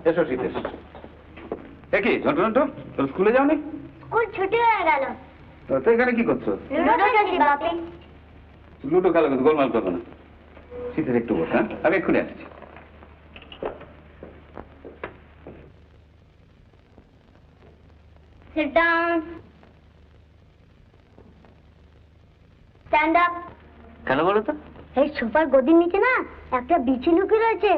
এসো শীতেশ। কি ঝন্টু ঝন্টু, তোর স্কুলে যাওনি? স্কুল ছুটি হয়ে গেল। তো এখানে কি করছো? লুডো খেলছি বাপি। লুডো খেলা করছো, গোলমাল করবো না। শীতেশ একটু বস, হ্যাঁ আমি এক্ষুনি আসছি। Sit down. Stand up. কেন বলো তো? এই সোফার গদির নিচে না একটা বিচি লুকিয়ে রয়েছে।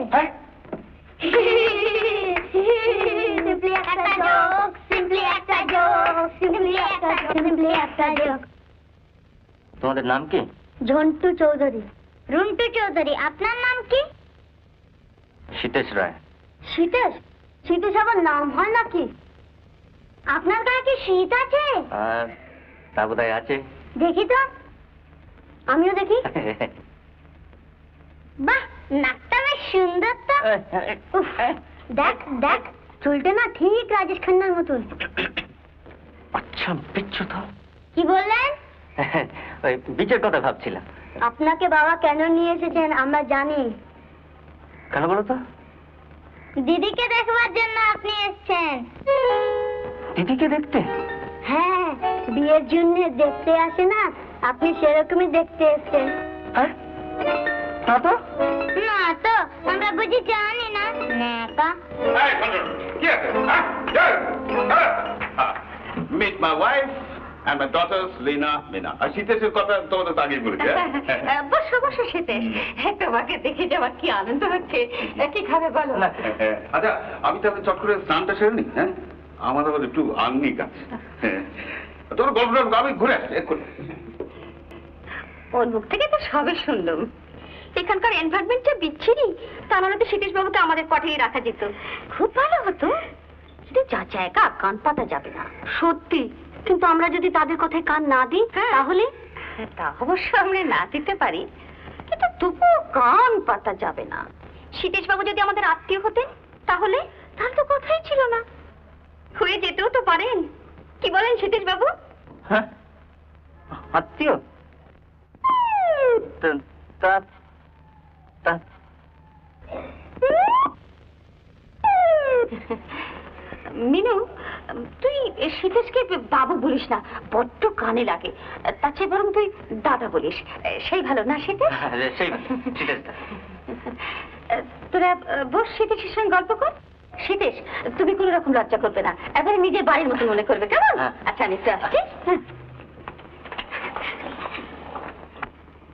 Simply একটা joke, simply একটা joke, simply একটা joke. তোমাদের নাম কি? ঝন্টু চৌধুরী। রুন্টু চৌধুরী। আপনার নাম কি? শীতেশ রায়। শীতেশ? শীতেশ আবার নাম হয় নাকি? আপনার গায়ে কি শীত আছে? তা বোধহয় আছে। দেখি তো, আমিও দেখি। বাহ, নাকটা বেশ সুন্দর তো। দেখ দেখ, চুলটা না ঠিক রাজেশ খান্নার মতন। আচ্ছা বিচ্ছু তো। কি বললেন? ওই বিচের কথা ভাবছিলাম। আপনাকে বাবা কেন নিয়ে এসেছেন আমরা জানি। কেন বলো তো? দিদিকে দেখবার জন্য আপনি এসেছেন। দিদিকে দেখতে? হ্যাঁ, বিয়ের জন্য দেখতে আসে না, আপনি সেরকমই দেখতে এসেছেন। হ্যাঁ না তো। না তো, আমরা বুঝি জানি না। নেকা। Meet my wife and my daughters, Lena, Mina. আর শীতেশের কথা তোমাদের তো আগেই বলেছি। বসো বসো শীতেশ, তোমাকে দেখে যে আমার কি আনন্দ হচ্ছে। কি খাবে বলো? আচ্ছা, আমি তাহলে চট করে স্নানটা সেরে নি। হ্যাঁ, আমার আবার একটু আননিক আছে। তোর গল্পটা আমি ঘুরে আসছি এক্ষুনি। ওর মুখ থেকে তো সবই শুনলাম। এখানকার এনভায়রনমেন্টটা বিচ্ছিরি, তা নাহলে তো শীতেশ বাবুকে আমাদের পাঠিয়ে রাখা যেত, খুব ভালো হতো। কিন্তু যা জায়গা কান পাতা যাবে না। সত্যি, কিন্তু আমরা যদি তাদের কথায় কান না দিই তাহলে? তা অবশ্য আমরা না দিতে পারি, কিন্তু তবুও কান পাতা যাবে না। শীতেশ বাবু যদি আমাদের আত্মীয় হতেন তাহলে তার তো কথাই ছিল না, হয়ে যেতেও তো পারেন। কি বলেন শীতেশ বাবু? হ্যাঁ, আত্মীয়? মিনু, তুই শীতেশকে বাবু বলিস না, বড্ড কানে লাগে। তার চেয়ে বরং তুই দাদা বলিস, সেই ভালো না শীতেশ? তোরা বস, শীতেশের সঙ্গে গল্প কর। শীতেশ, তুমি কোনো রকম লজ্জা করবে না, এবারে নিজের বাড়ির মতো মনে করবে, কেমন? আচ্ছা আমি একটু আসছি।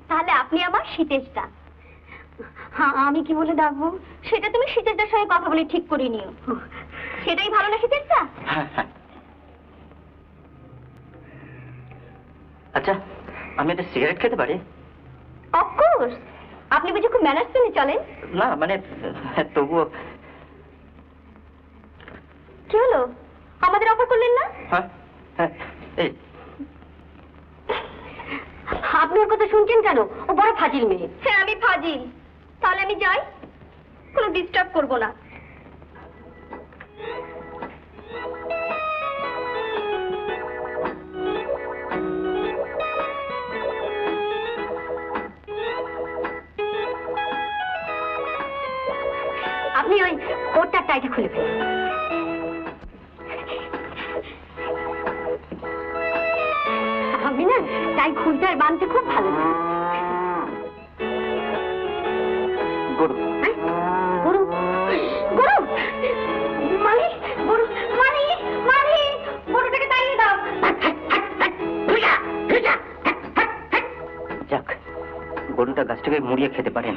তাহলে আপনি আমার শীতেশদা। হ্যাঁ, আমি কি বলে ডাকবো সেটা তুমি শীতেশদার সঙ্গে কথা বলে ঠিক করে নিও। সেটাই ভালো না শীতেশদা? আচ্ছা, আমি একটা সিগারেট খেতে পারি? অফকোর্স। আপনি বুঝি খুব ম্যানার্স মেনে চলেন? না মানে তবুও। কি হলো, আমাদের অফার করলেন না? হ্যাঁ হ্যাঁ, এই আপনি ওর কথা শুনছেন কেন? ও বড় ফাজিল মেয়ে। হ্যাঁ, আমি ফাজিল। তাহলে আমি যাই, কোনো ডিস্টার্ব করবো না। আপনি ওই কোটটার টাইটা খুলে ফেলুন। আমি না টাই খুলতে আর বাঁধতে খুব ভালো। গরু গরু গরু মালিক, গরু মালিক, মালিক, গরুটাকে তাড়িয়ে দাও। যাক, গরুটা গাছটাকে মুড়িয়ে খেতে পারেন।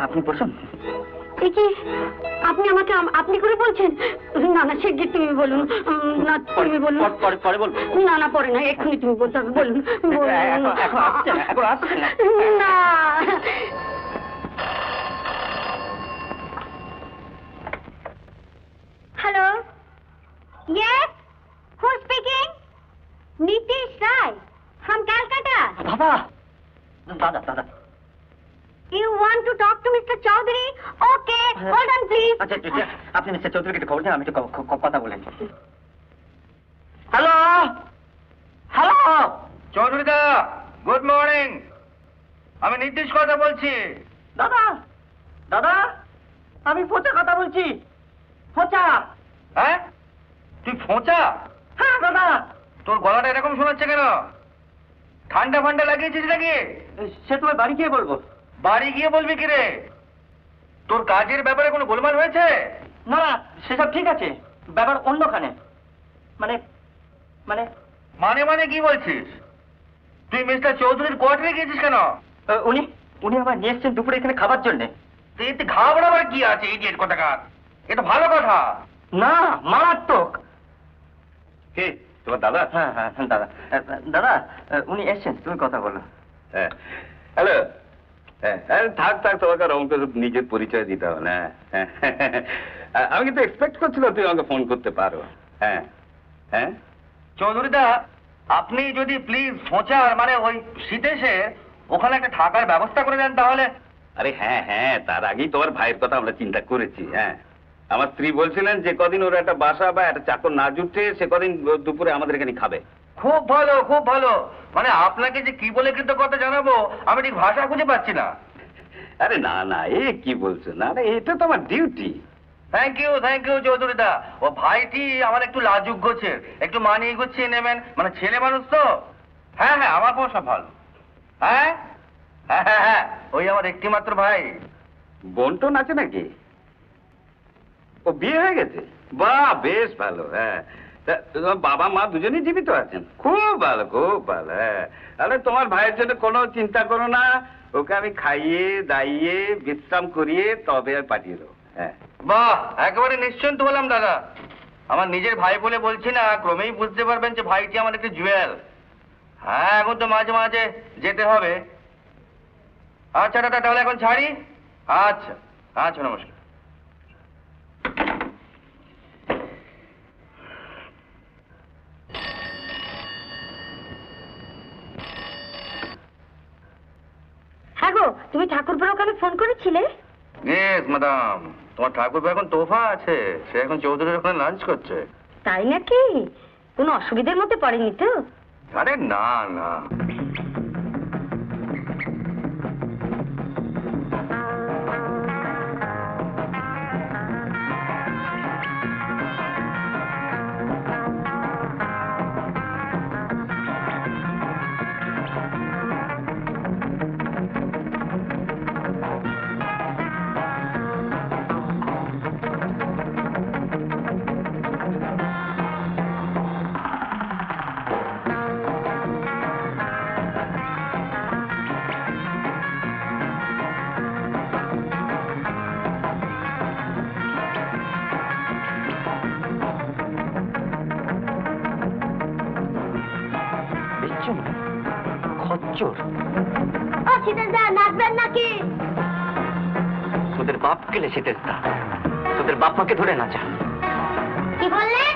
আপনি বসুন। এই কি আপনি আমাকে আপনি করে বলছেন? না না, সে তুমি বলুন না, তুমি বলুন। পরে বলবো। না না, পরে না, এক্ষুনি তুমি বলতে হবে। বলুন এখন আসছে না। না। Hello, yes, who speaking? Nitish Roy from Calcutta. দাদা দাদা দাদা, You want to talk to Mr. Chaudhary? Okay, hold on please. আচ্ছা আপনি মিস্টার চৌধুরীকে একটু খবর দেন, আমি একটু কথা বলেন। হ্যালো হ্যালো, চৌধুরী দা, গুড মর্নিং। আমি নীতিশ কথা বলছি। দাদা দাদা, আমি পচা কথা বলছি। ফোঁচা। হ্যাঁ, তুই ফোঁচা? হ্যাঁ দাদা। তোর গলাটা এরকম শোনাচ্ছে কেন? ঠান্ডা ফান্ডা লাগিয়েছিস নাকি? সে তোমার বাড়ি গিয়ে বলবো। বাড়ি গিয়ে বলবি কি রে? তোর কাজের ব্যাপারে কোনো গোলমাল হয়েছে? না না, সেসব ঠিক আছে, ব্যাপার অন্যখানে। মানে মানে মানে মানে কি বলছিস? তুই মিস্টার চৌধুরীর কোয়ার্টারে গিয়েছিস কেন? উনি উনি আমার নিয়ে এসছেন দুপুরে এখানে খাবার জন্যে। এতে ঘাবড়াবার কি আছে, ইডিয়েট কোথাকার? এটা ভালো কথা। না, মারাত্মক। কে তোমার দাদা? হ্যাঁ হ্যাঁ দাদা। দাদা, উনি এসছেন, তুমি কথা বলো। হ্যাঁ, হ্যালো। হ্যাঁ, থাক থাক, তোমাকে আর অঙ্ক নিজের পরিচয় দিতে হবে না। হ্যাঁ, আমি কিন্তু এক্সপেক্ট করছিলাম তুই আমাকে ফোন করতে পারো। হ্যাঁ হ্যাঁ, চৌধুরীদা, আপনি যদি প্লিজ ফোঁচার মানে ওই শীতেশে ওখানে একটা থাকার ব্যবস্থা করে দেন তাহলে। আরে হ্যাঁ হ্যাঁ, তার আগেই তোমার ভাইয়ের কথা আমরা চিন্তা করেছি। হ্যাঁ, আমার স্ত্রী বলছিলেন যে কদিন ওর একটা বাসা বা একটা চাকর না জুটে সে কদিন দুপুরে আমাদের এখানে খাবে। খুব ভালো, খুব ভালো। মানে আপনাকে যে কি বলে কৃতজ্ঞতা জানাবো আমি ঠিক ভাষা খুঁজে পাচ্ছি না। আরে না না, এ কি বলছো? না না, এটা তো আমার ডিউটি। থ্যাংক ইউ চৌধুরীদা। ও ভাইটি আমার একটু লাজুক গোছের, একটু মানিয়ে গুছিয়ে নেবেন, মানে ছেলে মানুষ তো। হ্যাঁ হ্যাঁ, আমার কোনো সব ভালো। হ্যাঁ হ্যাঁ হ্যাঁ হ্যাঁ, ওই আমার একটি মাত্র ভাই। বন্টন আছে নাকি? ও বিয়ে হয়ে গেছে? বাহ, বেশ ভালো। হ্যাঁ, তা তোমার বাবা মা দুজনেই জীবিত আছেন? খুব ভালো, খুব ভালো। হ্যাঁ, তাহলে তোমার ভাইয়ের জন্য কোনো চিন্তা করো না, ওকে আমি খাইয়ে দাইয়ে বিশ্রাম করিয়ে তবে আর পাঠিয়ে দেবো। হ্যাঁ, বাহ, একেবারে নিশ্চিন্ত হলাম দাদা। আমার নিজের ভাই বলে বলছি না, ক্রমেই বুঝতে পারবেন যে ভাইটি আমার একটি জুয়েল। হ্যাঁ, এখন তো মাঝে মাঝে যেতে হবে। আচ্ছা দাদা, তাহলে এখন ছাড়ি। আচ্ছা আচ্ছা, নমস্কার। হ্যাঁ গো, তুমি ঠাকুরপুর ওখানে ফোন করেছিলে? ইয়েস ম্যাডাম, তোমার ঠাকুর এখন তোফা আছে, সে এখন চৌধুরীর ওখানে লাঞ্চ করছে। তাই নাকি? কোনো অসুবিধার মধ্যে পড়েনি তো? আরে না না। খচ্চর, ও শীতেশ দা, নাচবেন নাকি? তোদের বাপ গেলে শীতেশ দা, তোদের বাপ মাকে ধরে নাচা। কি বললেন?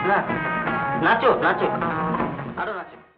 না, নাচো নাচো।